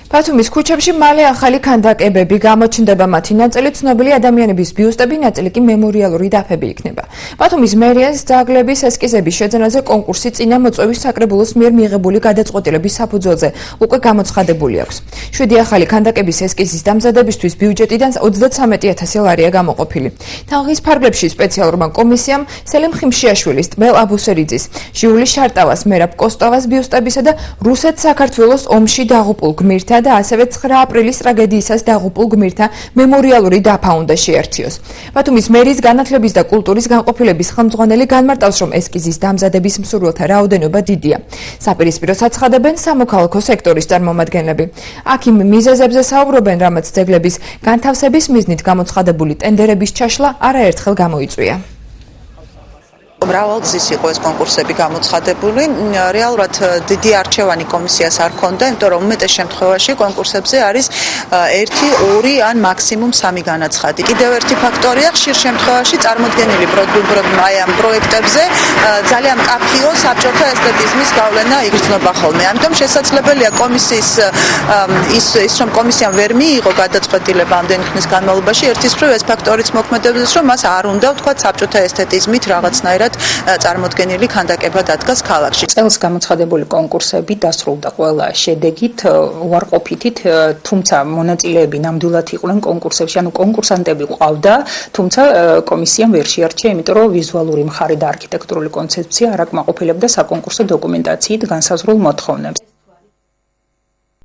ბათუმის ქუჩებში მალე ახალი ქანდაკებები გამოჩნდება, მათი ნაწილი ცნობილი ადამიანების ბიუსტები, ნაწილი კი მემორიალური დაფები იქნება. ბათუმის მერიას ძაღლების ესკიზების შეძენაზე კონკურსი წინა მოწვევის საკრებულოს მიერ მიღებული გადაწყვეტილების საფუძველზე უკვე გამოცხადებული აქვს. 7 ახალი ქანდაკების ესკიზის დამზადებისთვის ბიუჯეტიდან 33,000 ლარია გამოყოფილი. თაღის ფარგლებში სპეციალურმა კომისიამ სელიმ ხიმშიაშვილის, ტმელ აბუსერიძის, ჟიული შარტავას, მერაბ კოსტოვას ბიუსტებისა და რუსეთ-საქართველოს ომში დაღუპულ გმირთა და ასევე 9 აპრილის ტრაგედიისას დაღუპულ გმირთა მემორიალური დაფა უნდა შეერჩიოს. ბათუმის მერის განათლების და კულტურის განყოფილების ხელმძღვანელი განმარტავს, რომ ესკიზის დამზადების მსურველთა რაოდენობა დიდია. საპირისპიროს აცხადებენ სამოქალაქო სექტორის წარმომადგენლები. აქ იმ მიზეზებზე საუბრობენ, რამაც ძეგლების განთავსების მიზნით გამოცხადებული ტენდერების ჩაშლა არაერთხელ გამოიწვია. მრავალგზის იყო ეს კონკურსები გამოცხადებული. რეალურად დიდი არჩევანი კომისიას არ ჰქონდა, იმიტომ რომ უმეტეს შემთხვევაში კონკურსებზე არის 1, 2 ან მაქსიმუმ 3 განაცხადი. კიდევ ერთი ფაქტორია, ხშირ შემთხვევაში წარმოდგენილი ამ პროექტებზე ძალიან მკაფიო საბჭოთა ესთეტიზმის გავლენა იგრძნობა ხოლმე. ამიტომ შესაძლებელია კომისიის ის რომ კომისიამ ვერ მიიღო გადაწყვეტილება ამდენი ხნის განმავლობაში, ერთის მხრივ ეს ფაქტორიც მოქმედებს, რომ მას არ უნდა ვთქვათ საბჭოთა ესთეტიზმით რაღაცნაირად წარმოდგენილი ქანდაკება დადგას ქალაქში. წელს გამოცხადებული კონკურსები დასრულდა ყველა შედეგით, უარყოფითით, თუმცა მონაწილეები ნამდვილად იყვნენ კონკურსებში, ანუ კონკურსანტები ყავდა, თუმცა კომისიამ ვერ შეარჩია, იმიტომ რომ ვიზუალური მხარე და არქიტექტურული კონცეფცია არ აკმაყოფილებდა საკონკურსო დოკუმენტაციით განსაზღვრულ მოთხოვნებს.